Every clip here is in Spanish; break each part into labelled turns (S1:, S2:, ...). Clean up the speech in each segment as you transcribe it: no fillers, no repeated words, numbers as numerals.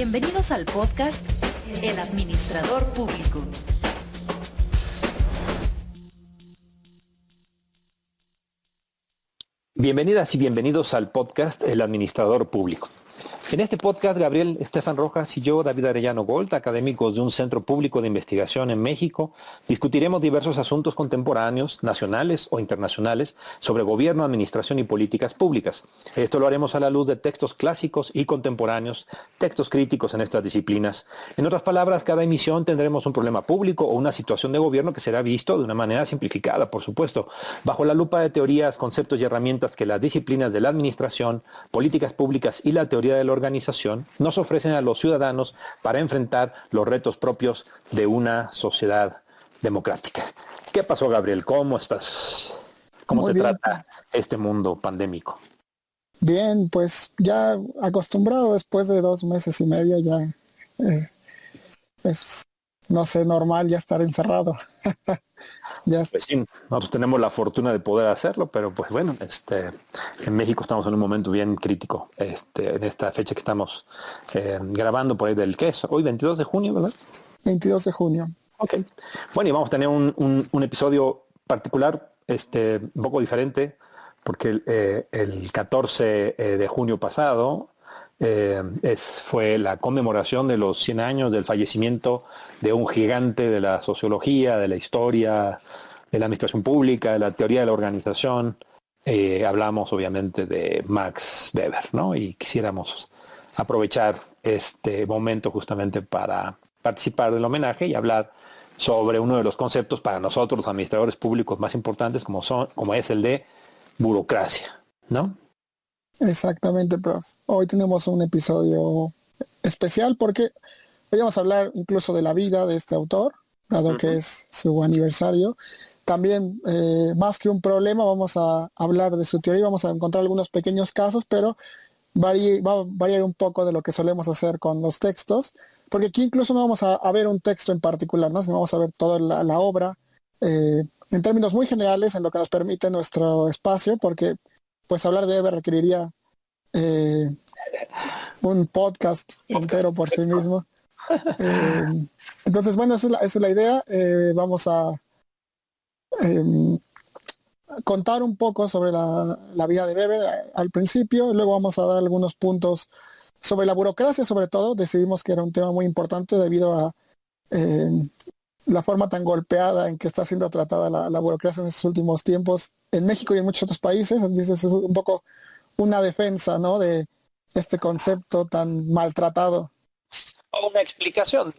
S1: Bienvenidos al podcast El Administrador Público.
S2: Bienvenidas y bienvenidos al podcast El Administrador Público. En este podcast, Gabriel Estefan Rojas y yo, David Arellano Gold, académicos de un centro público de investigación en México, discutiremos diversos asuntos contemporáneos, nacionales o internacionales, sobre gobierno, administración y políticas públicas. Esto lo haremos a la luz de textos clásicos y contemporáneos, textos críticos en estas disciplinas. En otras palabras, cada emisión tendremos un problema público o una situación de gobierno que será visto de una manera simplificada, por supuesto, bajo la lupa de teorías, conceptos y herramientas que las disciplinas de la administración, políticas públicas y la teoría de la organización nos ofrecen a los ciudadanos para enfrentar los retos propios de una sociedad democrática. ¿Qué pasó, Gabriel? ¿Cómo estás? ¿Cómo te trata este mundo pandémico?
S3: Bien, pues ya acostumbrado después de 2 meses y medio, ya es, no sé, normal ya estar encerrado.
S2: Pues sí, nosotros tenemos la fortuna de poder hacerlo, pero pues bueno, en México estamos en un momento bien crítico, en esta fecha que estamos grabando por ahí del ¿qué es? Hoy 22 de junio, ¿verdad?
S3: 22 de junio.
S2: Ok. Bueno, y vamos a tener un episodio particular, un poco diferente, porque el 14 de junio pasado fue la conmemoración de los 100 años del fallecimiento de un gigante de la sociología, de la historia, de la administración pública, de la teoría de la organización. Hablamos obviamente de Max Weber, ¿no? Y quisiéramos aprovechar este momento justamente para participar del homenaje y hablar sobre uno de los conceptos para nosotros, los administradores públicos más importantes, como es el de burocracia, ¿no?
S3: Exactamente, prof. Hoy tenemos un episodio especial porque hoy vamos a hablar incluso de la vida de este autor, dado que es su aniversario. También, más que un problema, vamos a hablar de su teoría, vamos a encontrar algunos pequeños casos, pero va a variar un poco de lo que solemos hacer con los textos, porque aquí incluso no vamos a ver un texto en particular, ¿no? Sino vamos a ver toda la obra en términos muy generales, en lo que nos permite nuestro espacio, porque pues hablar de Weber requeriría un podcast entero por sí mismo. Entonces, bueno, esa es la idea. Vamos a contar un poco sobre la vida de Weber al principio, luego vamos a dar algunos puntos sobre la burocracia, sobre todo. Decidimos que era un tema muy importante debido a la forma tan golpeada en que está siendo tratada la burocracia en estos últimos tiempos en México y en muchos otros países. Entonces es un poco una defensa, ¿no?, de este concepto tan maltratado.
S2: O una explicación,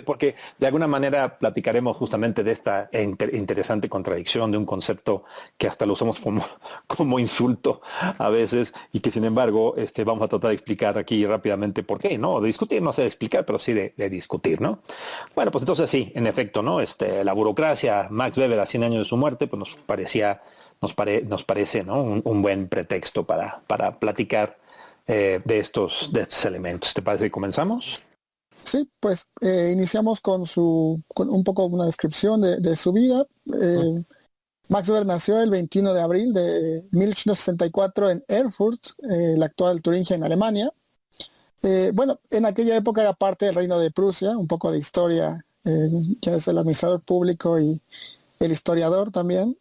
S2: porque de alguna manera platicaremos justamente de esta interesante contradicción de un concepto que hasta lo usamos como insulto a veces y que sin embargo vamos a tratar de explicar aquí rápidamente por qué, ¿no? De discutir, no sé de explicar, pero sí de discutir, ¿no? Bueno, pues entonces sí, en efecto, ¿no? La burocracia, Max Weber a 100 años de su muerte, pues nos parece, ¿no? Un buen pretexto para platicar de estos elementos. ¿Te parece que comenzamos?
S3: Sí, pues iniciamos con un poco una descripción de su vida. Max Weber nació el 21 de abril de 1864 en Erfurt, la actual Turingia, en Alemania. Bueno, en aquella época era parte del Reino de Prusia, un poco de historia, ya es el administrador público y el historiador también.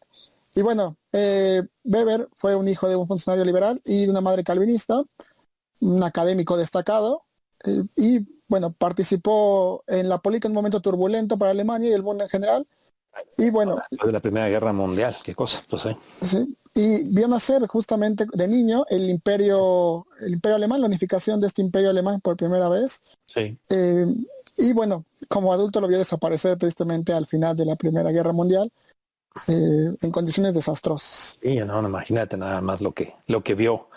S3: Y bueno, Weber fue un hijo de un funcionario liberal y de una madre calvinista, un académico destacado, y bueno, participó en la política en un momento turbulento para Alemania y el mundo en general. Y bueno,
S2: después de la Primera Guerra Mundial, qué cosa, pues
S3: sí. Y vio nacer justamente de niño el imperio alemán, la unificación de este imperio alemán por primera vez.
S2: Sí.
S3: Y bueno, como adulto lo vio desaparecer tristemente al final de la Primera Guerra Mundial, en condiciones desastrosas.
S2: Sí, no, imagínate nada más lo que vio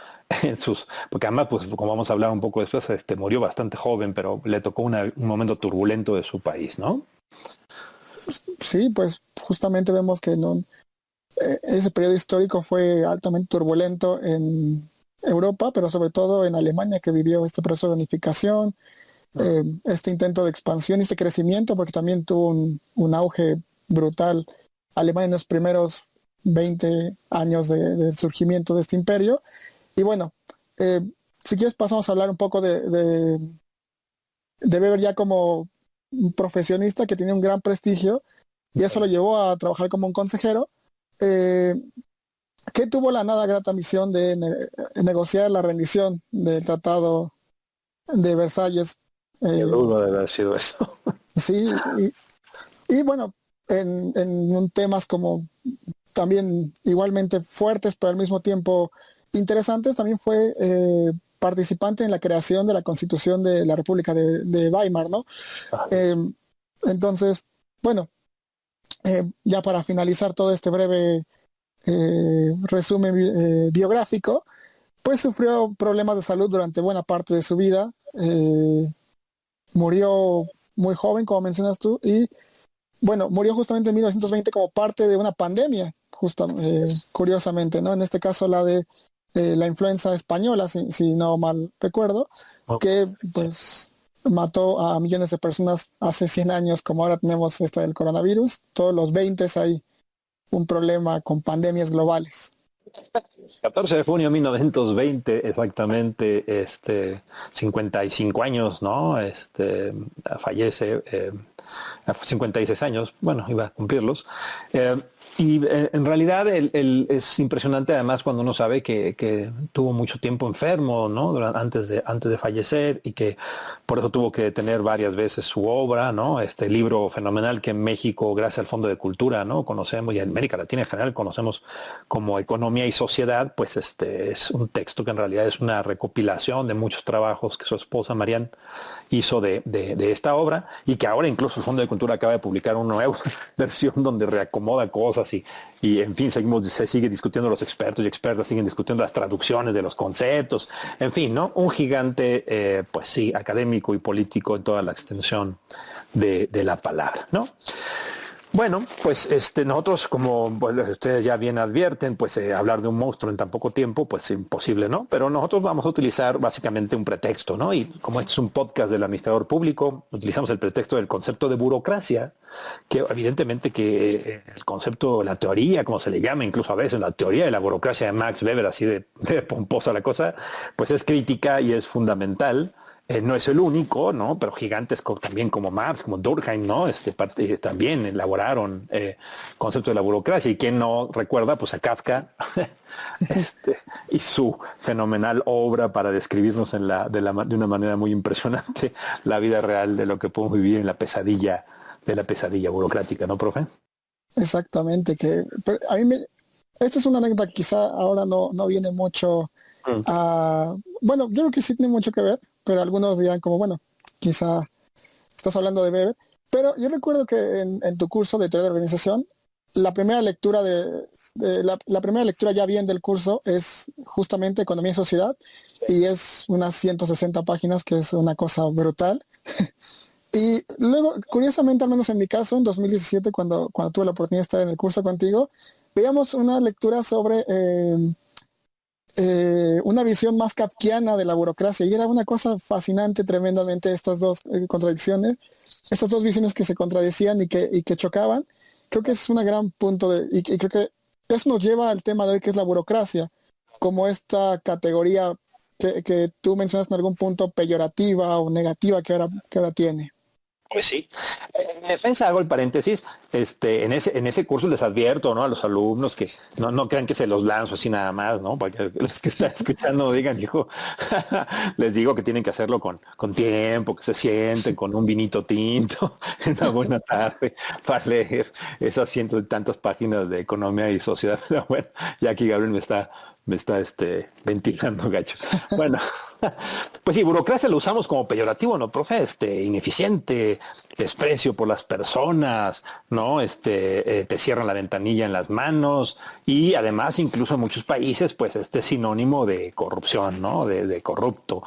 S2: porque además, pues como vamos a hablar un poco después, murió bastante joven, pero le tocó un momento turbulento de su país, ¿no?
S3: Sí, pues justamente vemos que ese periodo histórico fue altamente turbulento en Europa, pero sobre todo en Alemania, que vivió este proceso de unificación, este intento de expansión y este crecimiento, porque también tuvo un auge brutal Alemania en los primeros 20 años del surgimiento de este imperio. Y bueno, si quieres pasamos a hablar un poco de de Weber ya como un profesionista que tenía un gran prestigio, y eso lo llevó a trabajar como un consejero, que tuvo la nada grata misión de negociar la rendición del Tratado de Versalles.
S2: Qué duro de haber sido eso.
S3: Sí, y bueno, en temas como también igualmente fuertes, pero al mismo tiempo interesantes, también fue participante en la creación de la Constitución de la República de Weimar, ¿no? Entonces, bueno, ya para finalizar todo este breve resumen biográfico, pues sufrió problemas de salud durante buena parte de su vida, murió muy joven, como mencionas tú, y bueno, murió justamente en 1920 como parte de una pandemia, curiosamente, ¿no? En este caso la de la influenza española, si no mal recuerdo, que pues mató a millones de personas hace 100 años, como ahora tenemos esta del coronavirus. Todos los 20 hay un problema con pandemias globales.
S2: 14 de junio de 1920, exactamente, 55 años, ¿no? Fallece, 56 años, bueno, iba a cumplirlos. En realidad es impresionante además cuando uno sabe que tuvo mucho tiempo enfermo, ¿no? Antes de fallecer, y que por eso tuvo que detener varias veces su obra, ¿no? Este libro fenomenal que en México, gracias al Fondo de Cultura, ¿no? Conocemos, y en América Latina en general conocemos como Economía y Sociedad, pues es un texto que en realidad es una recopilación de muchos trabajos que su esposa Marianne hizo de esta obra, y que ahora incluso el Fondo de Cultura acaba de publicar una nueva versión donde reacomoda cosas y en fin, se sigue discutiendo, los expertos y expertas siguen discutiendo las traducciones de los conceptos, en fin, ¿no? Un gigante, pues sí, académico y político en toda la extensión de la palabra, ¿no? Bueno, pues nosotros, como bueno, ustedes ya bien advierten, pues hablar de un monstruo en tan poco tiempo, pues imposible, ¿no? Pero nosotros vamos a utilizar básicamente un pretexto, ¿no? Y como este es un podcast del administrador público, utilizamos el pretexto del concepto de burocracia, que evidentemente que el concepto, la teoría, como se le llama incluso a veces, la teoría de la burocracia de Max Weber, así de pomposa la cosa, pues es crítica y es fundamental. No es el único, ¿no? Pero gigantes también como Marx, como Durkheim, ¿no? También elaboraron concepto de la burocracia. Y quien no recuerda, pues a Kafka y su fenomenal obra para describirnos de una manera muy impresionante la vida real de lo que podemos vivir en la pesadilla burocrática, ¿no, profe?
S3: Exactamente, esta es una anécdota que quizá ahora no viene mucho a... Bueno, yo creo que sí tiene mucho que ver, pero algunos dirán como, bueno, quizá estás hablando de Weber, pero yo recuerdo que en tu curso de teoría de organización, la primera lectura la primera lectura ya bien del curso es justamente Economía y Sociedad, y es unas 160 páginas, que es una cosa brutal. Y luego, curiosamente, al menos en mi caso, en 2017, cuando tuve la oportunidad de estar en el curso contigo, veíamos una lectura sobre una visión más kafkiana de la burocracia, y era una cosa fascinante tremendamente estas dos contradicciones, estas dos visiones que se contradecían y que chocaban. Creo que es un gran punto y creo que eso nos lleva al tema de hoy, que es la burocracia, como esta categoría que tú mencionas en algún punto peyorativa o negativa que ahora tiene.
S2: Pues sí. En mi defensa hago el paréntesis, en ese curso les advierto, ¿no? A los alumnos que no crean que se los lanzo así nada más, ¿no? Para que los que están escuchando digan, hijo, les digo que tienen que hacerlo con tiempo, que se sienten con un vinito tinto en una buena tarde para leer esas cientos y tantas páginas de Economía y Sociedad. Pero bueno, ya aquí Gabriel me está ventilando, gacho. Bueno, pues sí, burocracia lo usamos como peyorativo, ¿no, profe? Ineficiente, desprecio por las personas, ¿no? Te cierran la ventanilla en las manos, y además incluso en muchos países, pues es sinónimo de corrupción, ¿no? De corrupto.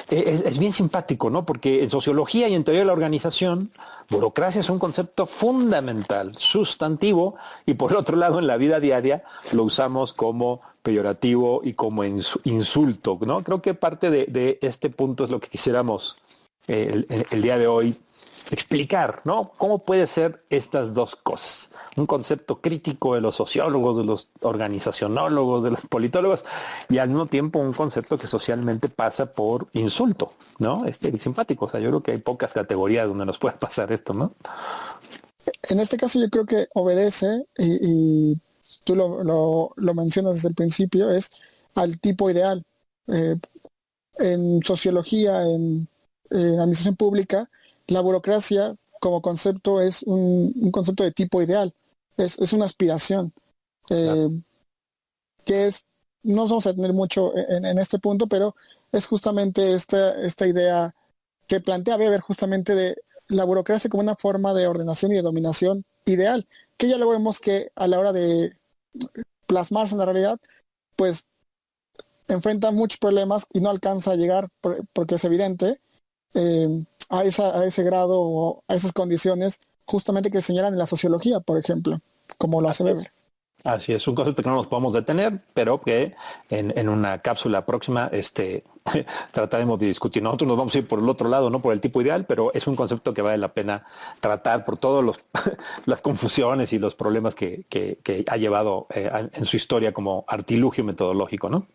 S2: Es bien simpático, ¿no? Porque en sociología y en teoría de la organización, burocracia es un concepto fundamental, sustantivo, y por otro lado en la vida diaria lo usamos como peyorativo y como insulto, ¿no? Creo que parte de este punto es lo que quisiéramos el día de hoy explicar, ¿no? ¿Cómo puede ser estas dos cosas? Un concepto crítico de los sociólogos, de los organizacionólogos, de los politólogos, y al mismo tiempo un concepto que socialmente pasa por insulto, ¿no? El simpático. O sea, yo creo que hay pocas categorías donde nos pueda pasar esto, ¿no?
S3: En este caso yo creo que obedece, y tú lo mencionas desde el principio, es al tipo ideal. Eh, en sociología, en administración pública, la burocracia como concepto es un concepto de tipo ideal, es una aspiración,
S2: Claro.
S3: eh, que es, no nos vamos a tener mucho en este punto, pero es justamente esta idea que plantea Weber justamente de la burocracia como una forma de ordenación y de dominación ideal, que ya luego vemos que a la hora de plasmarse en la realidad, pues enfrenta muchos problemas y no alcanza a llegar, porque es evidente, eh, a ese grado o a esas condiciones justamente que señalan en la sociología, por ejemplo, como lo hace Weber.
S2: Así es, un concepto que no nos podemos detener, pero que en una cápsula próxima trataremos de discutir. Nosotros nos vamos a ir por el otro lado, no por el tipo ideal, pero es un concepto que vale la pena tratar por todas las confusiones y los problemas que ha llevado en su historia como artilugio metodológico, ¿no?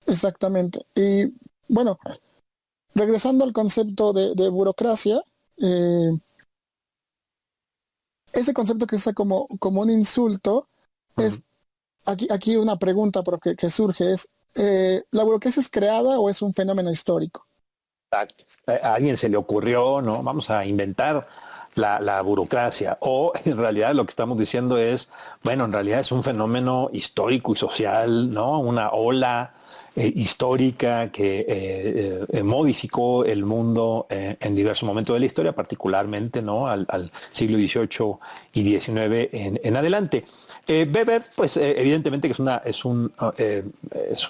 S3: Exactamente. Y bueno, regresando al concepto de burocracia, eh, ese concepto que se usa como un insulto, es aquí una pregunta que surge es, ¿la burocracia es creada o es un fenómeno histórico?
S2: A alguien se le ocurrió, ¿no? Vamos a inventar la burocracia. O en realidad lo que estamos diciendo es, bueno, en realidad es un fenómeno histórico y social, ¿no? Una ola histórica que modificó el mundo en diversos momentos de la historia, particularmente, ¿no? al siglo XVIII y XIX en adelante. Weber, pues evidentemente que es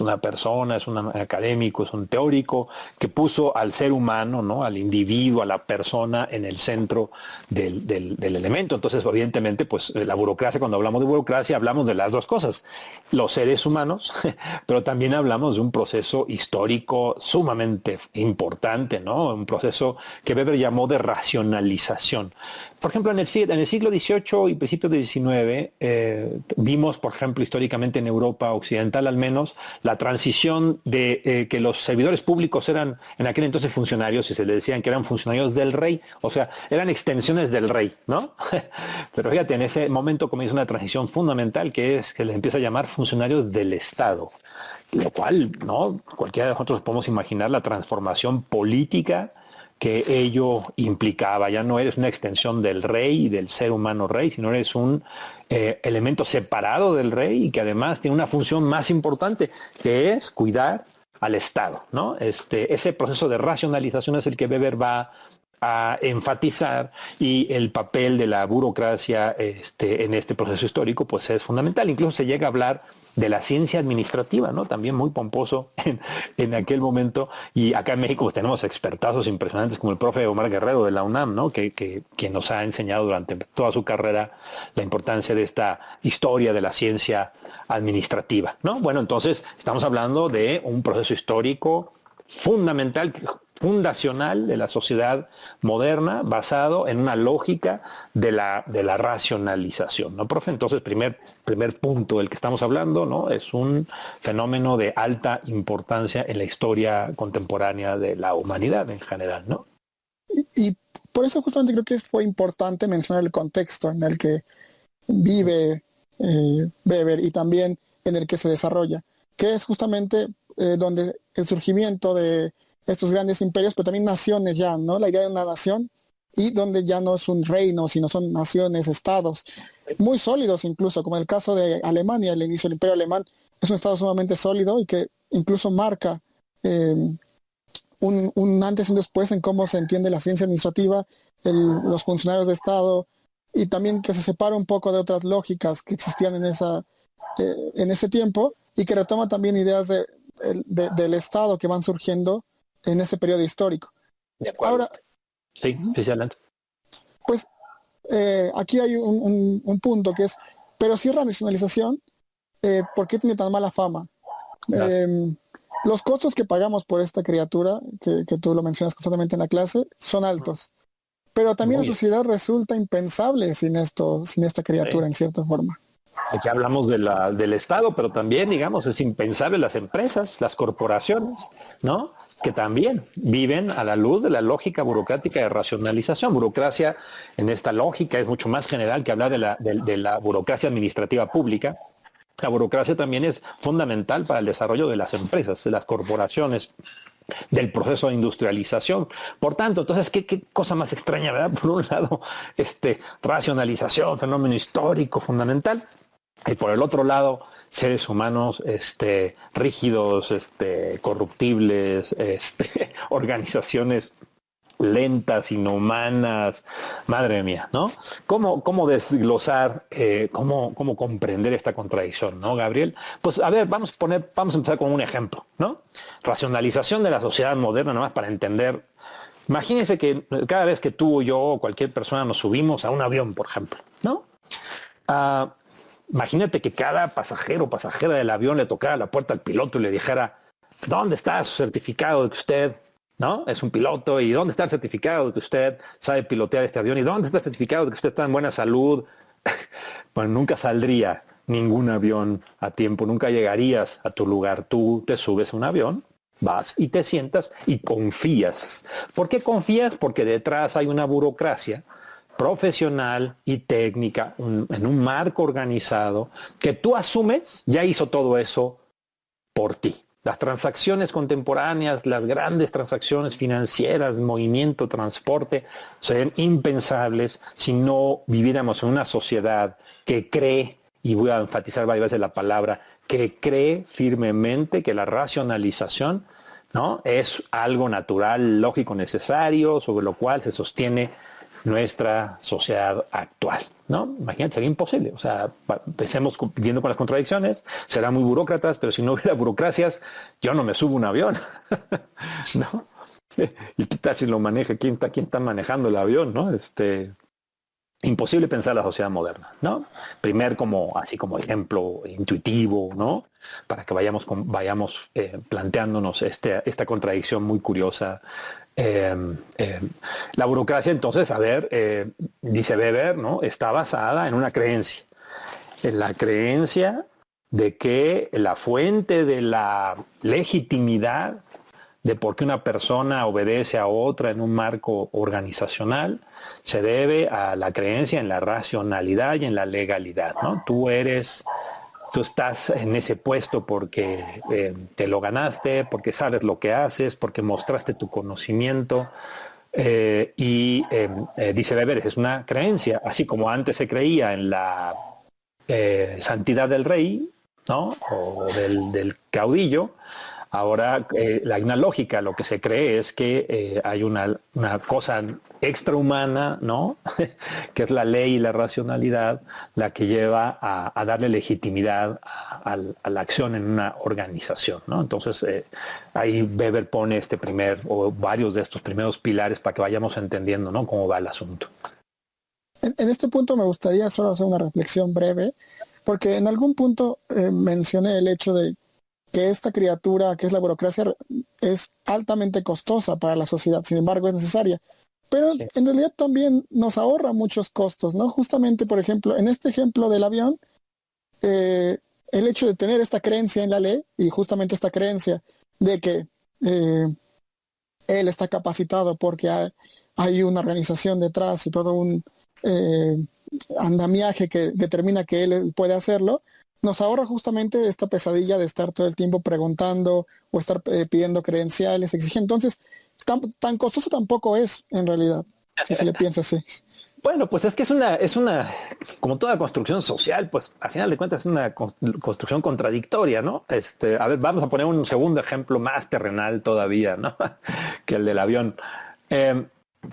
S2: una persona, es un académico, es un teórico que puso al ser humano, ¿no? Al individuo, a la persona en el centro del elemento. Entonces, evidentemente, pues la burocracia, cuando hablamos de burocracia, hablamos de las dos cosas, los seres humanos, pero también hablamos de un proceso histórico sumamente importante, ¿no? Un proceso que Weber llamó de racionalización. Por ejemplo, en el siglo XVIII y principios del XIX, vimos, por ejemplo, históricamente en Europa occidental al menos, la transición de que los servidores públicos eran en aquel entonces funcionarios y se les decían que eran funcionarios del rey, o sea, eran extensiones del rey, ¿no? Pero fíjate, en ese momento comienza una transición fundamental que es que les empieza a llamar funcionarios del Estado, lo cual, ¿no? Cualquiera de nosotros podemos imaginar la transformación política que ello implicaba. Ya no eres una extensión del rey y del ser humano rey, sino eres un elemento separado del rey y que además tiene una función más importante, que es cuidar al Estado, ¿no? Ese proceso de racionalización es el que Weber va a enfatizar, y el papel de la burocracia en este proceso histórico pues es fundamental. Incluso se llega a hablar de la ciencia administrativa, ¿no? También muy pomposo en aquel momento. Y acá en México pues, tenemos expertazos impresionantes como el profe Omar Guerrero de la UNAM, ¿no? Que nos ha enseñado durante toda su carrera la importancia de esta historia de la ciencia administrativa, ¿no? Bueno, entonces estamos hablando de un proceso histórico fundamental, fundacional de la sociedad moderna, basado en una lógica de la racionalización, ¿no, profe? Entonces, primer punto del que estamos hablando, ¿no? Es un fenómeno de alta importancia en la historia contemporánea de la humanidad en general, ¿no?
S3: Y por eso justamente creo que fue importante mencionar el contexto en el que vive Weber y también en el que se desarrolla, que es justamente donde el surgimiento de estos grandes imperios, pero también naciones ya, ¿no? La idea de una nación, y donde ya no es un reino, sino son naciones, estados, muy sólidos incluso, como el caso de Alemania, el inicio del imperio alemán, es un estado sumamente sólido y que incluso marca un antes y un después en cómo se entiende la ciencia administrativa, los funcionarios de Estado, y también que se separa un poco de otras lógicas que existían en ese tiempo, y que retoma también ideas del Estado que van surgiendo en ese periodo histórico.
S2: De acuerdo.
S3: Ahora,
S2: sí, adelante.
S3: Pues aquí hay un punto que es, pero si es racionalización, ¿por qué tiene tan mala fama? Los costos que pagamos por esta criatura, que tú lo mencionas constantemente en la clase, son altos. Pero también
S2: Muy
S3: la sociedad resulta impensable sin esta criatura,
S2: bien.
S3: en cierta forma.
S2: Aquí hablamos del Estado, pero también, digamos, es impensable las empresas, las corporaciones, ¿no? Que también viven a la luz de la lógica burocrática de racionalización. Burocracia, en esta lógica, es mucho más general que hablar de la burocracia administrativa pública. La burocracia también es fundamental para el desarrollo de las empresas, de las corporaciones, del proceso de industrialización. Por tanto, entonces, ¿qué cosa más extraña, verdad? Por un lado, racionalización, fenómeno histórico fundamental, y por el otro lado, seres humanos rígidos, corruptibles, organizaciones lentas, inhumanas, madre mía, ¿no? ¿Cómo desglosar, cómo comprender esta contradicción, ¿no, Gabriel? Pues a ver, vamos a empezar con un ejemplo, ¿no? Racionalización de la sociedad moderna, nomás para entender. Imagínense que cada vez que tú o yo o cualquier persona nos subimos a un avión, por ejemplo, ¿no? Imagínate que cada pasajero o pasajera del avión le tocara la puerta al piloto y le dijera, ¿dónde está su certificado de que usted, ¿no?, es un piloto? ¿Y dónde está el certificado de que usted sabe pilotear este avión? ¿Y dónde está el certificado de que usted está en buena salud? Bueno, nunca saldría ningún avión a tiempo, nunca llegarías a tu lugar. Tú te subes a un avión, vas y te sientas y confías. ¿Por qué confías? Porque detrás hay una burocracia profesional y técnica, en un marco organizado, que tú asumes, ya hizo todo eso por ti. Las transacciones contemporáneas, las grandes transacciones financieras, movimiento, transporte, serían impensables si no viviéramos en una sociedad que cree, y voy a enfatizar varias veces la palabra, que cree firmemente que la racionalización, ¿no?, es algo natural, lógico, necesario, sobre lo cual se sostiene nuestra sociedad actual, ¿no? Imagínate, sería imposible. O sea, empecemos viendo con las contradicciones, serán muy burócratas, pero si no hubiera burocracias, yo no me subo a un avión, ¿no? ¿Y qué tal si lo maneja? ¿Quién está manejando el avión, no? Imposible pensar la sociedad moderna, ¿no? Así como ejemplo intuitivo, ¿no? Para que vayamos planteándonos esta contradicción muy curiosa. La burocracia, entonces, dice Weber, ¿no?, está basada en una creencia, en la creencia de que la fuente de la legitimidad de por qué una persona obedece a otra en un marco organizacional se debe a la creencia en la racionalidad y en la legalidad, ¿no? Tú estás en ese puesto porque te lo ganaste, porque sabes lo que haces, porque mostraste tu conocimiento. Dice Weber, es una creencia, así como antes se creía en la santidad del rey, ¿no?, o del caudillo. Ahora hay una lógica, lo que se cree es que hay una cosa extrahumana, ¿no?, que es la ley y la racionalidad, la que lleva a darle legitimidad a la acción en una organización, ¿no? Entonces ahí Weber pone o varios de estos primeros pilares para que vayamos entendiendo, ¿no?, cómo va el asunto.
S3: En este punto me gustaría solo hacer una reflexión breve, porque en algún punto mencioné el hecho de que esta criatura, que es la burocracia, es altamente costosa para la sociedad, sin embargo es necesaria. Pero
S2: Sí.
S3: en realidad también nos ahorra muchos costos, ¿no? Justamente, por ejemplo, en este ejemplo del avión, el hecho de tener esta creencia en la ley, y justamente esta creencia de que él está capacitado porque hay una organización detrás y todo un andamiaje que determina que él puede hacerlo, nos ahorra justamente esta pesadilla de estar todo el tiempo preguntando o estar pidiendo credenciales, exigiendo. Entonces, tan costoso tampoco es, en realidad, si se le piensa así.
S2: Bueno, pues es que es una, como toda construcción social, pues a final de cuentas es una construcción contradictoria, ¿no? A ver, vamos a poner un segundo ejemplo más terrenal todavía, ¿no?, que el del avión.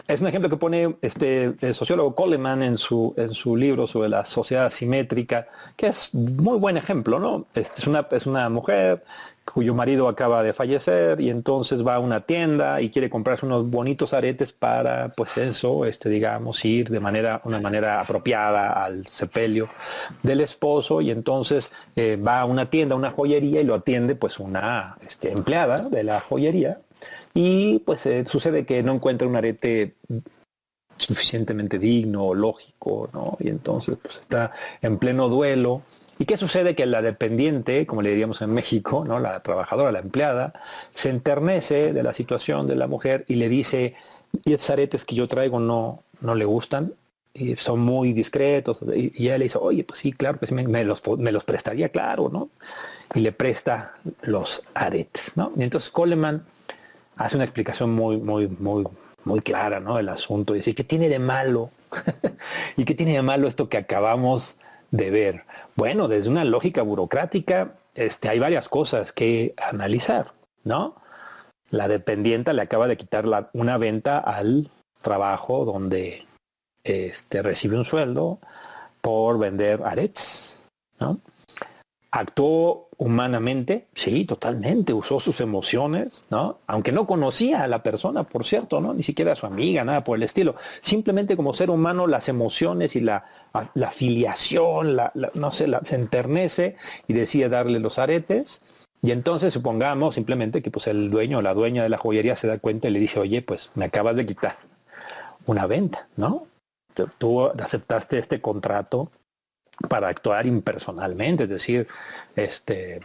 S2: Es un ejemplo que pone el sociólogo Coleman en su libro sobre la sociedad asimétrica, que es muy buen ejemplo, ¿no? Es una mujer cuyo marido acaba de fallecer y entonces va a una tienda y quiere comprarse unos bonitos aretes para, pues eso, digamos, ir de una manera apropiada al sepelio del esposo, y entonces va a una tienda, a una joyería, y lo atiende pues una empleada de la joyería. Y pues sucede que no encuentra un arete suficientemente digno o lógico, ¿no? Y entonces pues está en pleno duelo. ¿Y qué sucede? Que la dependiente, como le diríamos en México, ¿no? La trabajadora, la empleada, se enternece de la situación de la mujer y le dice, y esos aretes que yo traigo no le gustan, y son muy discretos. Y ella le dice, oye, pues sí, claro que sí, me los prestaría, claro, ¿no? Y le presta los aretes, ¿no? Y entonces Coleman hace una explicación muy clara, ¿no? Del asunto. Dice, ¿qué tiene de malo? ¿Y qué tiene de malo esto que acabamos de ver? Bueno, desde una lógica burocrática, hay varias cosas que analizar, ¿no? La dependienta le acaba de quitar una venta al trabajo donde recibe un sueldo por vender aretes, ¿no? Actuó humanamente, sí, totalmente, usó sus emociones, ¿no? Aunque no conocía a la persona, por cierto, ¿no? Ni siquiera a su amiga, nada por el estilo. Simplemente como ser humano, las emociones y la filiación, no sé, se enternece y decide darle los aretes. Y entonces supongamos simplemente que pues el dueño o la dueña de la joyería se da cuenta y le dice, oye, pues me acabas de quitar una venta, ¿no? Tú aceptaste este contrato para actuar impersonalmente, es decir,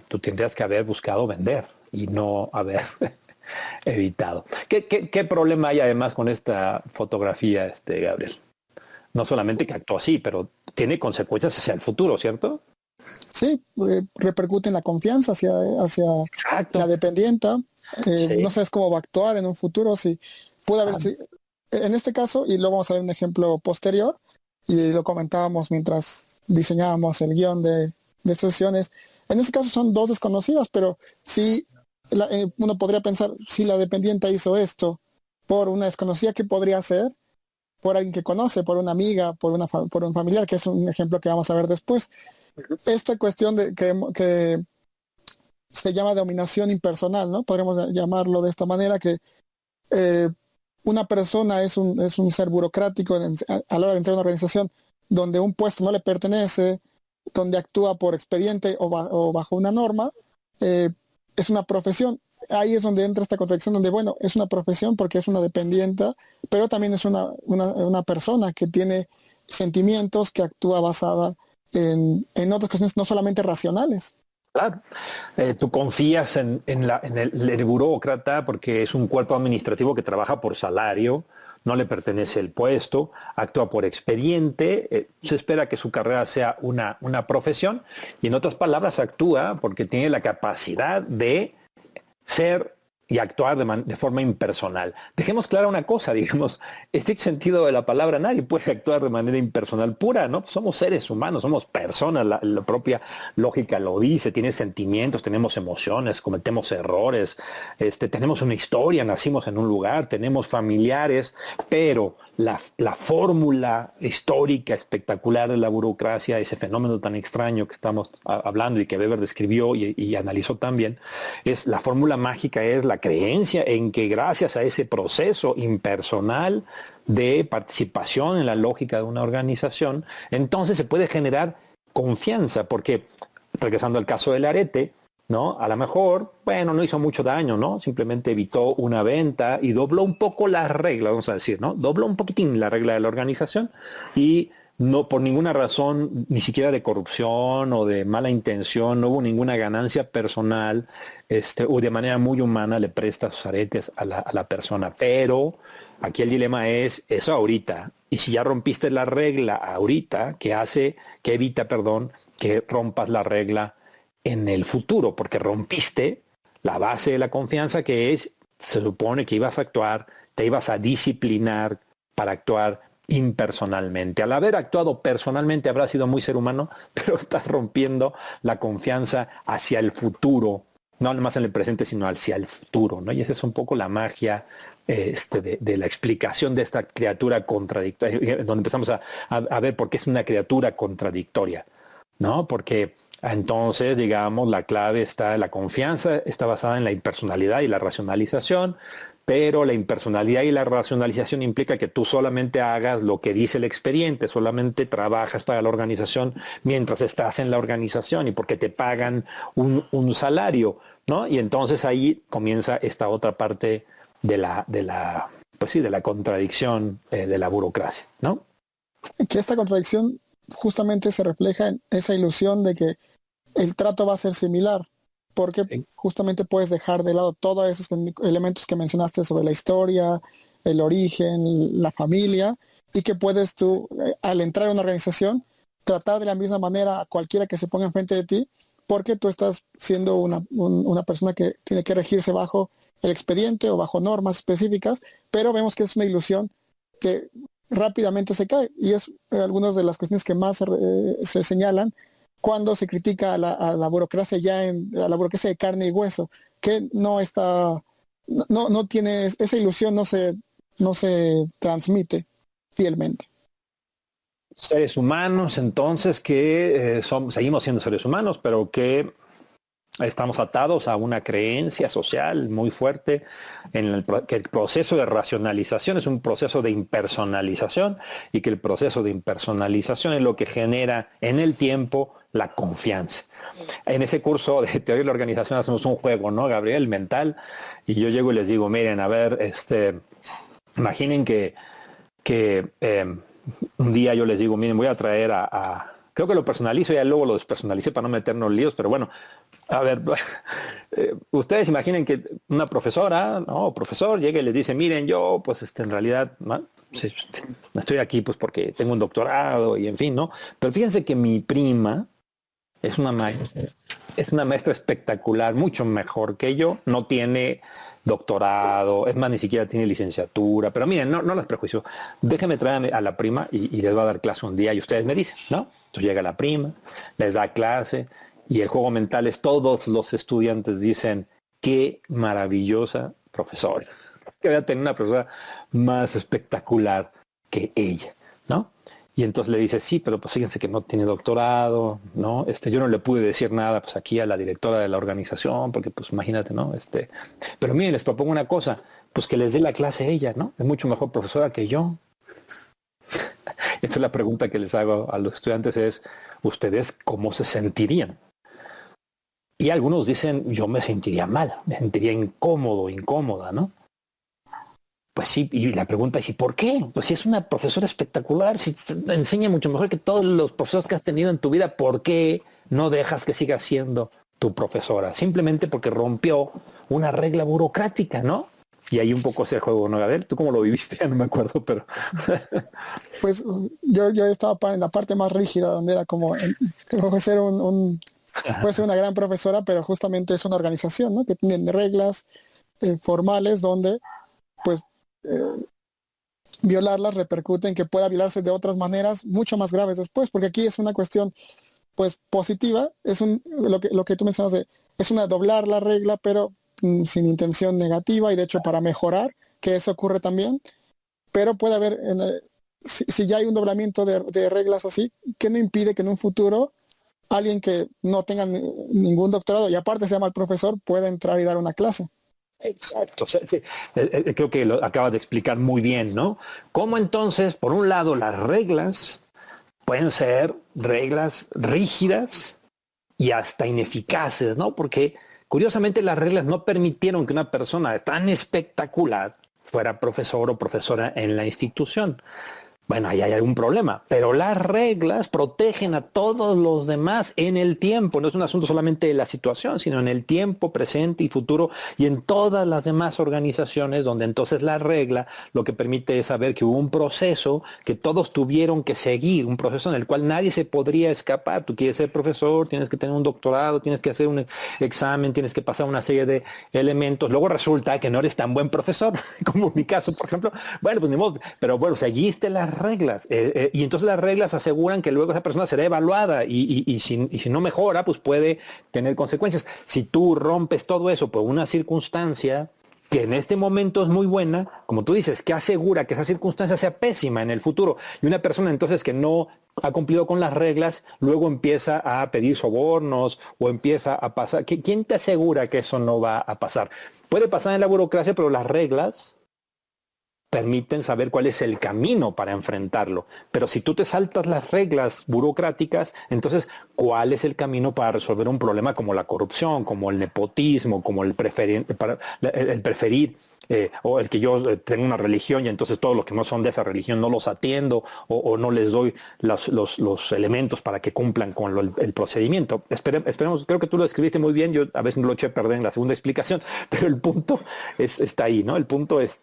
S2: tú tendrías que haber buscado vender y no haber evitado. ¿Qué problema hay además con esta fotografía, Gabriel? No solamente que actuó así, pero tiene consecuencias hacia el futuro, ¿cierto?
S3: Sí, repercute en la confianza hacia
S2: Exacto.
S3: la dependienta.
S2: Sí.
S3: No sabes cómo va a actuar en un futuro. Si pudo haber, en este caso, y luego vamos a ver un ejemplo posterior, y lo comentábamos mientras diseñábamos el guión de sesiones. En este caso son dos desconocidos, pero sí, uno podría pensar, si la dependiente hizo esto por una desconocida, ¿qué podría hacer? Por alguien que conoce, por una amiga, por un familiar, que es un ejemplo que vamos a ver después. Esta cuestión de que se llama dominación impersonal, ¿no? Podríamos llamarlo de esta manera, que una persona es un ser burocrático a la hora de entrar a una organización donde un puesto no le pertenece, donde actúa por expediente o bajo una norma, es una profesión. Ahí es donde entra esta contradicción, donde, bueno, es una profesión porque es una dependiente, pero también es una persona que tiene sentimientos, que actúa basada en otras cuestiones no solamente racionales.
S2: Claro. Tú confías en el burócrata porque es un cuerpo administrativo que trabaja por salario, no le pertenece el puesto, actúa por expediente, se espera que su carrera sea una profesión y en otras palabras actúa porque tiene la capacidad de ser y actuar de forma impersonal. Dejemos clara una cosa, digamos, estricto sentido de la palabra, nadie puede actuar de manera impersonal pura, ¿no? Somos seres humanos, somos personas, la propia lógica lo dice, tiene sentimientos, tenemos emociones, cometemos errores, tenemos una historia, nacimos en un lugar, tenemos familiares, pero la fórmula histórica espectacular de la burocracia, ese fenómeno tan extraño que estamos hablando y que Weber describió y analizó también, es la fórmula mágica, es la creencia en que gracias a ese proceso impersonal de participación en la lógica de una organización, entonces se puede generar confianza, porque regresando al caso del arete, ¿no? A lo mejor, bueno, no hizo mucho daño, ¿no? Simplemente evitó una venta y dobló un poco las reglas, vamos a decir, ¿no? Dobló un poquitín la regla de la organización y no por ninguna razón, ni siquiera de corrupción o de mala intención, no hubo ninguna ganancia personal, o de manera muy humana le presta sus aretes a la persona. Pero aquí el dilema es eso ahorita. Y si ya rompiste la regla ahorita, que evita, que rompas la regla en el futuro, porque rompiste la base de la confianza, que se supone que ibas a actuar, te ibas a disciplinar para actuar impersonalmente. Al haber actuado personalmente habrá sido muy ser humano, pero estás rompiendo la confianza hacia el futuro, no más en el presente, sino hacia el futuro, ¿no? Y esa es un poco la magia de la explicación de esta criatura contradictoria, donde empezamos a ver por qué es una criatura contradictoria, ¿no? Porque entonces, digamos, la clave está en la confianza, está basada en la impersonalidad y la racionalización, pero la impersonalidad y la racionalización implica que tú solamente hagas lo que dice el expediente, solamente trabajas para la organización mientras estás en la organización y porque te pagan un salario, ¿no? Y entonces ahí comienza esta otra parte de la pues sí, de la contradicción de la burocracia, ¿no?
S3: Que esta contradicción justamente se refleja en esa ilusión de que el trato va a ser similar, porque
S2: Sí.
S3: justamente puedes dejar de lado todos esos elementos que mencionaste sobre la historia, el origen, la familia, y que puedes tú, al entrar a una organización, tratar de la misma manera a cualquiera que se ponga enfrente de ti, porque tú estás siendo una persona que tiene que regirse bajo el expediente o bajo normas específicas, pero vemos que es una ilusión que rápidamente se cae, y es algunas de las cuestiones que más se señalan cuando se critica a la burocracia a la burocracia de carne y hueso, que no está, no tiene esa ilusión, no se transmite fielmente.
S2: Seres humanos, entonces, que seguimos siendo seres humanos, pero que estamos atados a una creencia social muy fuerte que el proceso de racionalización es un proceso de impersonalización y que el proceso de impersonalización es lo que genera en el tiempo la confianza. En ese curso de teoría de la organización hacemos un juego, ¿no, Gabriel? Mental, y yo llego y les digo, miren, a ver, imaginen que un día yo les digo, miren, voy a traer creo que lo personalizo y ya luego lo despersonalicé para no meternos líos, pero bueno, a ver, ustedes imaginen que una profesora, ¿no? O profesor llega y les dice, miren, yo pues en realidad ¿no? Estoy aquí pues porque tengo un doctorado y en fin, ¿no? Pero fíjense que mi prima es una maestra espectacular, mucho mejor que yo, no tiene doctorado, es más, ni siquiera tiene licenciatura, pero miren, no las prejuicio. Déjenme traer a la prima y les va a dar clase un día y ustedes me dicen, ¿no? Entonces llega la prima, les da clase y el juego mental es todos los estudiantes dicen, qué maravillosa profesora, que voy a tener una profesora más espectacular que ella, ¿no? Y entonces le dice, sí, pero pues fíjense que no tiene doctorado, ¿no? Yo no le pude decir nada pues aquí a la directora de la organización, porque pues imagínate, ¿no? Pero miren, les propongo una cosa, pues que les dé la clase ella, ¿no? Es mucho mejor profesora que yo. Esta es la pregunta que les hago a los estudiantes es, ¿ustedes cómo se sentirían? Y algunos dicen, yo me sentiría mal, me sentiría incómodo, incómoda, ¿no? Pues sí, y la pregunta es, ¿y por qué? Pues si es una profesora espectacular, si te enseña mucho mejor que todos los profesores que has tenido en tu vida, ¿por qué no dejas que siga siendo tu profesora? Simplemente porque rompió una regla burocrática, ¿no? Y ahí un poco ese juego, ¿no, Gabriel? ¿Tú cómo lo viviste? Ya no me acuerdo, pero...
S3: Pues yo estaba en la parte más rígida, donde era como, puede ser puede ser una gran profesora, pero justamente es una organización, ¿no? Que tiene reglas formales donde, pues, violarlas repercute en que pueda violarse de otras maneras mucho más graves después, porque aquí es una cuestión pues positiva, lo que tú mencionas es una doblar la regla, pero sin intención negativa y de hecho para mejorar, que eso ocurre también, pero puede haber, si ya hay un doblamiento de reglas así, que no impide que en un futuro alguien que no tenga ningún doctorado y aparte sea mal profesor pueda entrar y dar una clase.
S2: Exacto, sí, creo que lo acabas de explicar muy bien, ¿no? Cómo entonces, por un lado, las reglas pueden ser reglas rígidas y hasta ineficaces, ¿no? Porque curiosamente las reglas no permitieron que una persona tan espectacular fuera profesor o profesora en la institución. Bueno, ahí hay algún problema, pero las reglas protegen a todos los demás en el tiempo. No es un asunto solamente de la situación, sino en el tiempo presente y futuro y en todas las demás organizaciones donde entonces la regla lo que permite es saber que hubo un proceso que todos tuvieron que seguir, un proceso en el cual nadie se podría escapar. Tú quieres ser profesor, tienes que tener un doctorado, tienes que hacer un examen, tienes que pasar una serie de elementos. Luego resulta que no eres tan buen profesor, como en mi caso, por ejemplo. Bueno, pues ni modo, pero bueno, seguiste las reglas y entonces las reglas aseguran que luego esa persona será evaluada y si no mejora pues puede tener consecuencias. Si tú rompes todo eso por una circunstancia que en este momento es muy buena, como tú dices, que asegura que esa circunstancia sea pésima en el futuro y una persona entonces que no ha cumplido con las reglas, luego empieza a pedir sobornos o empieza a pasar. ¿Quién te asegura que eso no va a pasar? Puede pasar en la burocracia, pero las reglas permiten saber cuál es el camino para enfrentarlo. Pero si tú te saltas las reglas burocráticas, entonces, ¿cuál es el camino para resolver un problema como la corrupción, como el nepotismo, como el preferir, o el que yo tengo una religión y entonces todos los que no son de esa religión no los atiendo o no les doy los elementos para que cumplan con el procedimiento? Esperemos, creo que tú lo escribiste muy bien, yo a veces no lo eché a perder en la segunda explicación, pero el punto está ahí, ¿no? El punto es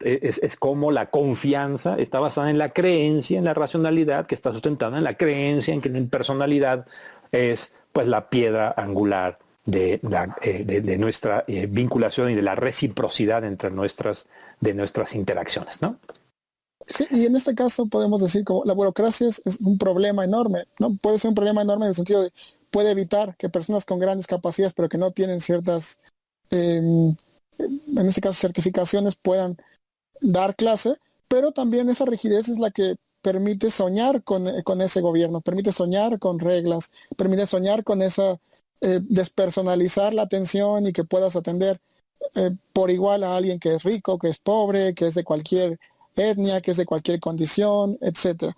S2: cómo la confianza está basada en la creencia, en la racionalidad, que está sustentada en la creencia, en que la impersonalidad es pues la piedra angular de nuestra vinculación y de la reciprocidad entre de nuestras interacciones, ¿no?
S3: Sí, y en este caso podemos decir como la burocracia es un problema enorme, ¿no? Puede ser un problema enorme en el sentido de puede evitar que personas con grandes capacidades pero que no tienen ciertas, en este caso certificaciones, puedan dar clase, pero también esa rigidez es la que permite soñar con ese gobierno, permite soñar con reglas, permite soñar con esa despersonalizar la atención y que puedas atender por igual a alguien que es rico, que es pobre, que es de cualquier etnia, que es de cualquier condición, etcétera.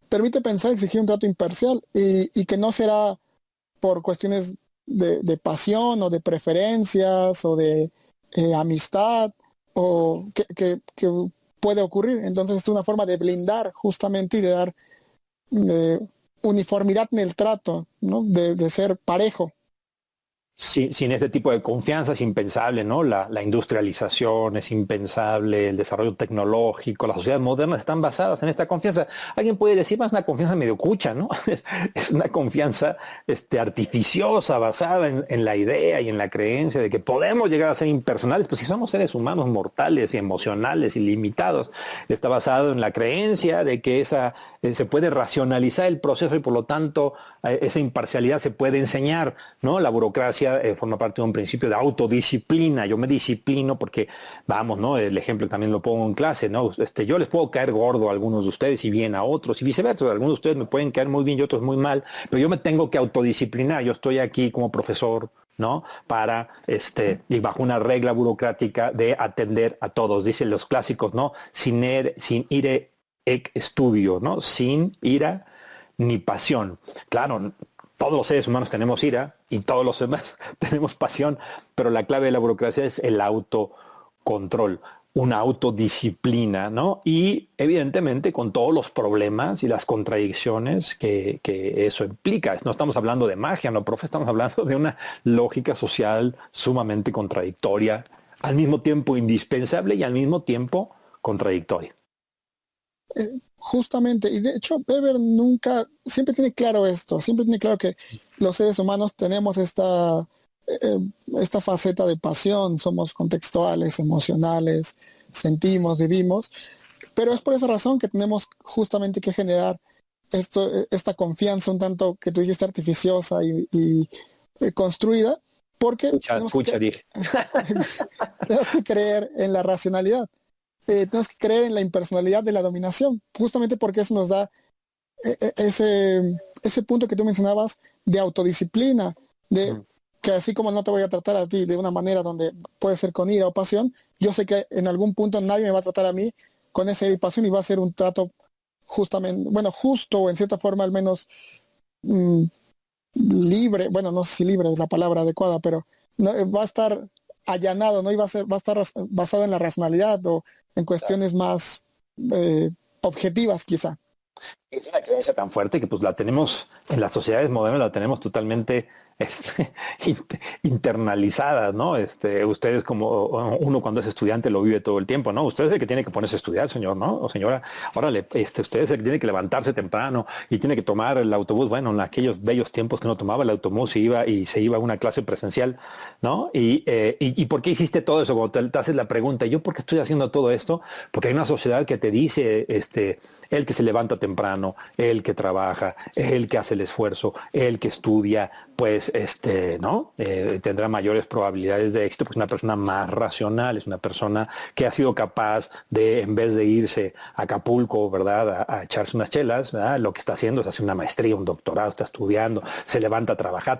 S3: Permite pensar, exigir un trato imparcial y que no será por cuestiones de pasión o de preferencias o de amistad o que puede ocurrir. Entonces es una forma de blindar justamente y de dar uniformidad en el trato, ¿no? De ser parejo.
S2: Sin este tipo de confianza es impensable, ¿no? La industrialización es impensable, el desarrollo tecnológico, las sociedades modernas están basadas en esta confianza. Alguien puede decir, más una confianza medio cucha, ¿no? Es una confianza artificiosa, basada en la idea y en la creencia de que podemos llegar a ser impersonales, pues si somos seres humanos mortales y emocionales y limitados. Está basado en la creencia de que se puede racionalizar el proceso y por lo tanto esa imparcialidad se puede enseñar, ¿no? La burocracia forma parte de un principio de autodisciplina. Yo me disciplino porque, vamos, ¿no? El ejemplo también lo pongo en clase, ¿no? Yo les puedo caer gordo a algunos de ustedes y bien a otros y viceversa. Algunos de ustedes me pueden caer muy bien y otros muy mal, pero yo me tengo que autodisciplinar. Yo estoy aquí como profesor, ¿no? Para, y bajo una regla burocrática de atender a todos. Dicen los clásicos, ¿no? Sin ire ec estudio, ¿no? Sin ira ni pasión. Claro, todos los seres humanos tenemos ira y todos los demás tenemos pasión, pero la clave de la burocracia es el autocontrol, una autodisciplina, ¿no? Y evidentemente con todos los problemas y las contradicciones que eso implica. No estamos hablando de magia, ¿no, profe? Estamos hablando de una lógica social sumamente contradictoria, al mismo tiempo indispensable y al mismo tiempo contradictoria.
S3: Justamente, y de hecho Weber siempre tiene claro esto, siempre tiene claro que los seres humanos tenemos esta faceta de pasión, somos contextuales, emocionales, sentimos, vivimos, pero es por esa razón que tenemos justamente que generar esta confianza un tanto que tú dijiste artificiosa y construida, porque tenemos que creer en la racionalidad. Tenemos que creer en la impersonalidad de la dominación, justamente porque eso nos da ese punto que tú mencionabas de autodisciplina, de que así como no te voy a tratar a ti de una manera donde puede ser con ira o pasión, yo sé que en algún punto nadie me va a tratar a mí con esa ira y pasión y va a ser un trato justamente, bueno, justo o en cierta forma al menos libre, bueno, no sé si libre es la palabra adecuada, pero no, va a estar allanado, ¿no? Y va a estar basado en la racionalidad o en cuestiones más objetivas quizá.
S2: Es una creencia tan fuerte que pues la tenemos en las sociedades modernas, la tenemos totalmente internalizada, ¿no? Ustedes como uno cuando es estudiante lo vive todo el tiempo, ¿no? Usted es el que tiene que ponerse a estudiar, señor, ¿no? O señora, órale, usted es el que tiene que levantarse temprano y tiene que tomar el autobús. Bueno, en aquellos bellos tiempos que no tomaba el autobús se iba a una clase presencial, ¿no? ¿Y por qué hiciste todo eso? Cuando te haces la pregunta, ¿yo por qué estoy haciendo todo esto? Porque hay una sociedad que te dice, el que se levanta temprano, el que trabaja, el que hace el esfuerzo, el que estudia, pues ¿no? Tendrá mayores probabilidades de éxito, porque es una persona más racional, es una persona que ha sido capaz de, en vez de irse a Acapulco, ¿verdad? A echarse unas chelas, ¿verdad? Lo que está haciendo es hacer una maestría, un doctorado, está estudiando, se levanta a trabajar.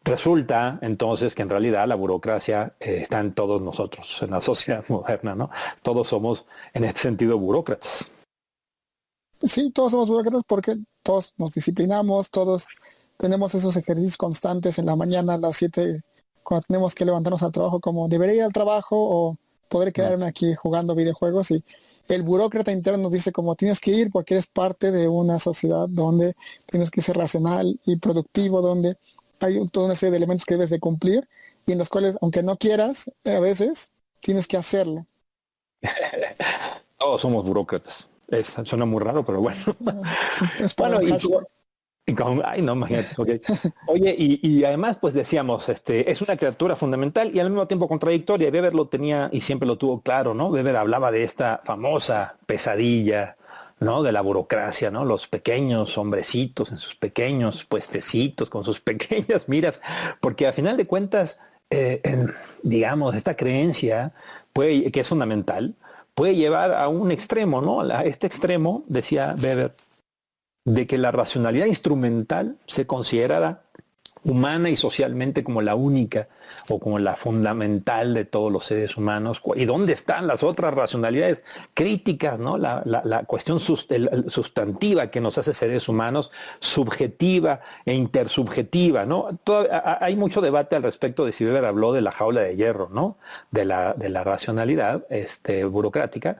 S2: Resulta entonces que en realidad la burocracia está en todos nosotros, en la sociedad moderna, ¿no? Todos somos en este sentido burócratas.
S3: Sí, todos somos burócratas porque todos nos disciplinamos, todos tenemos esos ejercicios constantes en la mañana a las 7, cuando tenemos que levantarnos al trabajo, como debería ir al trabajo o poder quedarme aquí jugando videojuegos. Y el burócrata interno nos dice como tienes que ir porque eres parte de una sociedad donde tienes que ser racional y productivo, donde hay toda una serie de elementos que debes de cumplir y en los cuales, aunque no quieras, a veces tienes que hacerlo.
S2: Todos somos burócratas. Suena muy raro, pero bueno.
S3: Sí, es para
S2: Bueno,
S3: un hashtag.
S2: ay, no, imagínate, ok. Oye, y además, pues decíamos, es una criatura fundamental y al mismo tiempo contradictoria. Weber lo tenía y siempre lo tuvo claro, ¿no? Weber hablaba de esta famosa pesadilla, ¿no? De la burocracia, ¿no? Los pequeños hombrecitos en sus pequeños puestecitos, con sus pequeñas miras, porque a final de cuentas, digamos, esta creencia que es fundamental, puede llevar a un extremo, ¿no? A este extremo, decía Weber, de que la racionalidad instrumental se considerara humana y socialmente como la única o como la fundamental de todos los seres humanos. ¿Y dónde están las otras racionalidades críticas, ¿no? La cuestión sustantiva que nos hace seres humanos, subjetiva e intersubjetiva, ¿no? Hay mucho debate al respecto de si Weber habló de la jaula de hierro, ¿no? De la racionalidad burocrática.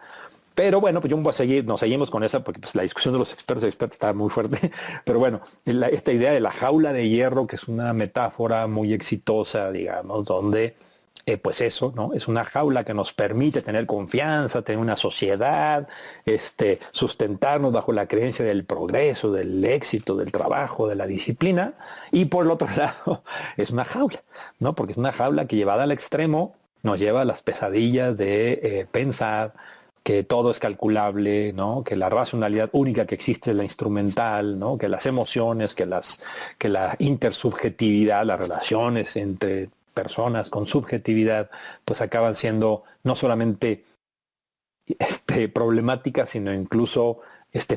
S2: Pero bueno, pues yo voy a seguir, nos seguimos con esa porque pues, la discusión de los expertos y expertos está muy fuerte. Pero bueno, esta idea de la jaula de hierro, que es una metáfora muy exitosa, digamos, donde pues eso, ¿no? Es una jaula que nos permite tener confianza, tener una sociedad, sustentarnos bajo la creencia del progreso, del éxito, del trabajo, de la disciplina. Y por el otro lado, es una jaula, ¿no? Porque es una jaula que llevada al extremo nos lleva a las pesadillas de pensar que todo es calculable, ¿no? Que la racionalidad única que existe es la instrumental, ¿no? Que las emociones, que la intersubjetividad, las relaciones entre personas con subjetividad, pues acaban siendo no solamente problemáticas, sino incluso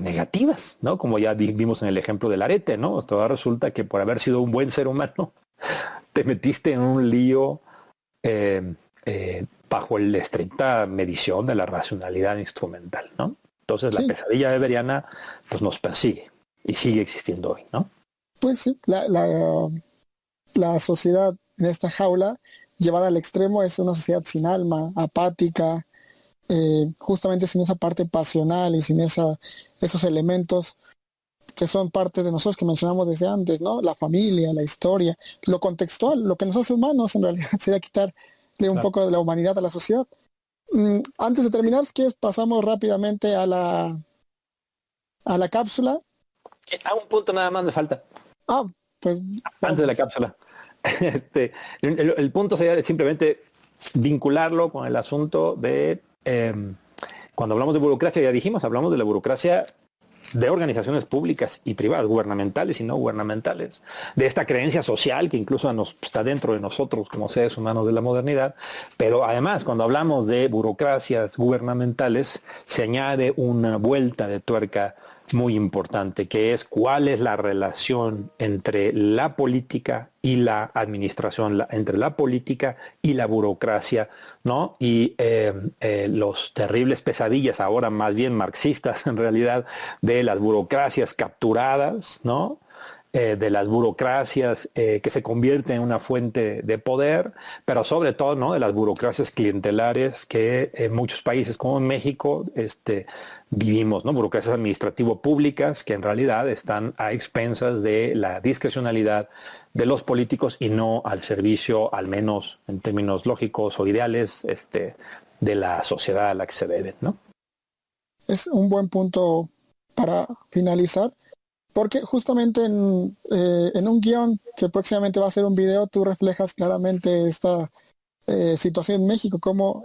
S2: negativas, ¿no? Como ya vimos en el ejemplo del arete, ¿no? Esto resulta que por haber sido un buen ser humano, te metiste en un lío bajo la estricta medición de la racionalidad instrumental, ¿no? Entonces la pesadilla weberiana pues nos persigue y sigue existiendo hoy, ¿no?
S3: Pues sí, la sociedad en esta jaula llevada al extremo es una sociedad sin alma, apática, justamente sin esa parte pasional y sin esos elementos que son parte de nosotros que mencionamos desde antes, ¿no? La familia, la historia, lo contextual, lo que nos hace humanos en realidad sería quitarle un poco de la humanidad a la sociedad. Antes de terminar, si quieres, pasamos rápidamente a la cápsula.
S2: A un punto nada más me falta.
S3: Pues
S2: antes de la cápsula. El punto sería simplemente vincularlo con el asunto de cuando hablamos de burocracia, ya dijimos, hablamos de la burocracia de organizaciones públicas y privadas, gubernamentales y no gubernamentales, de esta creencia social que incluso está dentro de nosotros como seres humanos de la modernidad, pero además cuando hablamos de burocracias gubernamentales se añade una vuelta de tuerca muy importante, que es cuál es la relación entre la política y la administración, entre la política y la burocracia, ¿no? Y los terribles pesadillas, ahora más bien marxistas en realidad, de las burocracias capturadas, ¿no? De las burocracias que se convierten en una fuente de poder, pero sobre todo, ¿no? De las burocracias clientelares que en muchos países como en México vivimos, ¿no? Burocracias administrativo-públicas que en realidad están a expensas de la discrecionalidad de los políticos y no al servicio, al menos en términos lógicos o ideales, de la sociedad a la que se deben, ¿no?
S3: Es un buen punto para finalizar, porque justamente en un guión que próximamente va a ser un video, tú reflejas claramente esta situación en México, cómo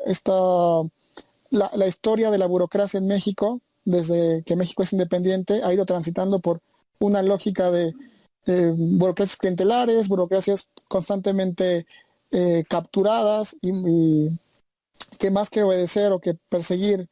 S3: la historia de la burocracia en México, desde que México es independiente, ha ido transitando por una lógica de burocracias clientelares, burocracias constantemente capturadas y que más que obedecer o que perseguir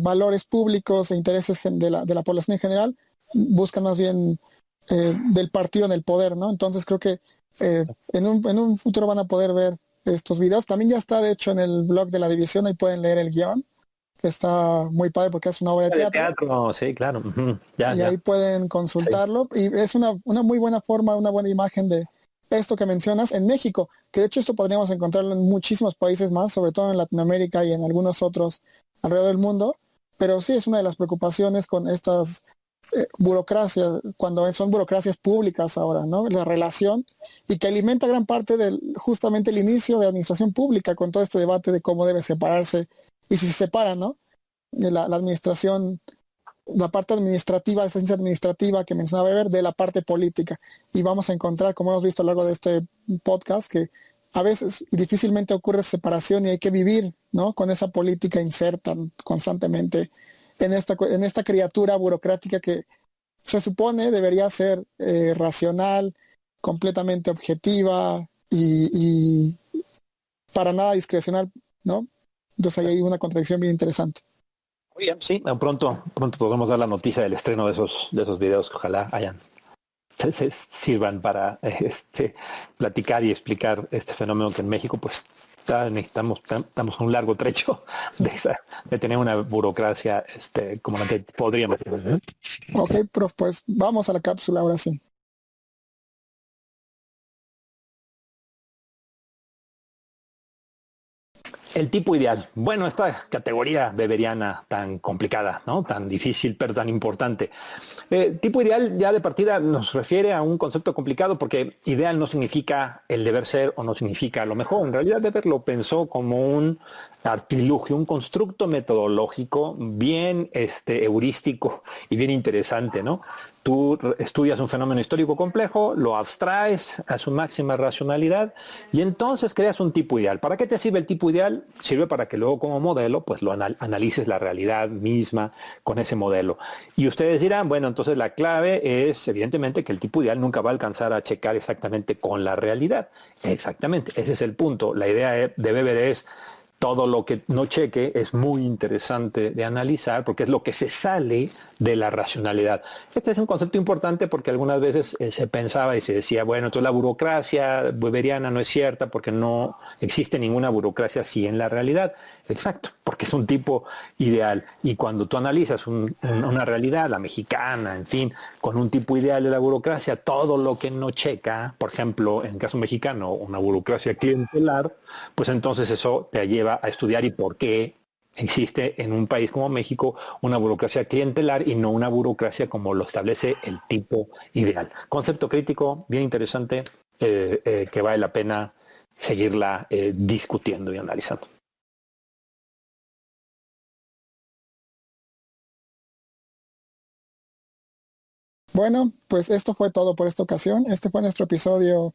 S3: valores públicos e intereses de la población en general, buscan más bien del partido en el poder, ¿no? Entonces creo que en un futuro van a poder ver estos videos. También ya está, de hecho, en el blog de la división, ahí pueden leer el guión, que está muy padre porque es una obra de teatro.
S2: Sí, claro.
S3: Y ahí pueden consultarlo. Sí. Y es una muy buena forma, una buena imagen de esto que mencionas en México, que de hecho esto podríamos encontrarlo en muchísimos países más, sobre todo en Latinoamérica y en algunos otros alrededor del mundo. Pero sí es una de las preocupaciones con estas burocracias, cuando son burocracias públicas ahora, ¿no? La relación, y que alimenta gran parte del justamente el inicio de la administración pública con todo este debate de cómo debe separarse y si se separa, ¿no? La administración, la parte administrativa, la ciencia administrativa que mencionaba Weber, de la parte política. Y vamos a encontrar, como hemos visto a lo largo de este podcast, que a veces y difícilmente ocurre separación y hay que vivir, ¿no? Con esa política inserta constantemente en esta criatura burocrática que se supone debería ser racional, completamente objetiva y para nada discrecional, ¿no? Entonces ahí hay una contradicción bien interesante.
S2: Muy bien, sí, pronto podemos dar la noticia del estreno de esos videos que ojalá se sirvan para platicar y explicar este fenómeno que en México pues estamos a un largo trecho de tener una burocracia como la que podríamos tener.
S3: Ok, prof, pues vamos a la cápsula ahora sí.
S2: El tipo ideal. Bueno, esta categoría weberiana tan complicada, ¿no? Tan difícil, pero tan importante. Tipo ideal ya de partida nos refiere a un concepto complicado porque ideal no significa el deber ser o no significa lo mejor. En realidad Weber lo pensó como un artilugio, un constructo metodológico bien heurístico y bien interesante, ¿no? Tú estudias un fenómeno histórico complejo, lo abstraes a su máxima racionalidad y entonces creas un tipo ideal. ¿Para qué te sirve el tipo ideal? Sirve para que luego como modelo pues lo analices la realidad misma con ese modelo. Y ustedes dirán, bueno, entonces la clave es evidentemente que el tipo ideal nunca va a alcanzar a checar exactamente con la realidad. Exactamente, ese es el punto. La idea de Weber es todo lo que no cheque es muy interesante de analizar porque es lo que se sale de la racionalidad. Este es un concepto importante porque algunas veces se pensaba y se decía, bueno, entonces la burocracia weberiana no es cierta porque no existe ninguna burocracia así en la realidad. Exacto, porque es un tipo ideal. Y cuando tú analizas una realidad, la mexicana, en fin, con un tipo ideal de la burocracia, todo lo que no checa, por ejemplo, en el caso mexicano, una burocracia clientelar, pues entonces eso te lleva a estudiar y por qué existe en un país como México una burocracia clientelar y no una burocracia como lo establece el tipo ideal. Concepto crítico, bien interesante, que vale la pena seguirla discutiendo y analizando.
S3: Bueno, pues esto fue todo por esta ocasión. Este fue nuestro episodio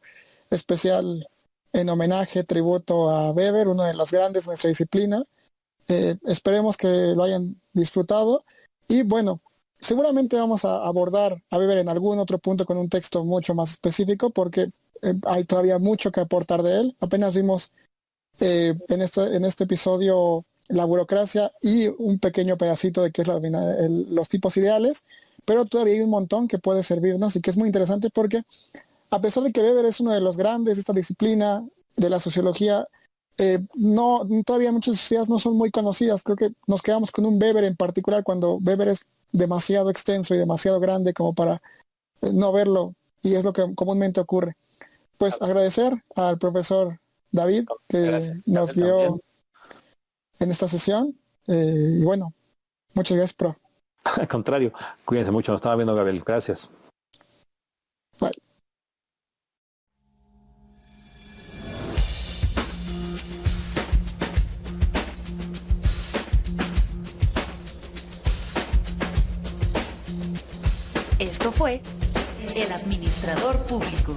S3: especial en homenaje, tributo a Weber, uno de los grandes de nuestra disciplina. Esperemos que lo hayan disfrutado y bueno, seguramente vamos a abordar a Weber en algún otro punto con un texto mucho más específico porque hay todavía mucho que aportar de él. Apenas vimos en este episodio la burocracia y un pequeño pedacito de qué es los tipos ideales, pero todavía hay un montón que puede servirnos y que es muy interesante porque a pesar de que Weber es uno de los grandes de esta disciplina de la sociología, todavía muchas de sus ideas no son muy conocidas. Creo que nos quedamos con un Weber en particular cuando Weber es demasiado extenso y demasiado grande como para no verlo, y es lo que comúnmente ocurre. Pues agradecer al profesor David que nos guió en esta sesión y bueno, muchas gracias, prof.
S2: Al contrario, cuídense mucho, nos estaba viendo Gabriel, gracias.
S3: Bye.
S1: Esto fue El Administrador Público.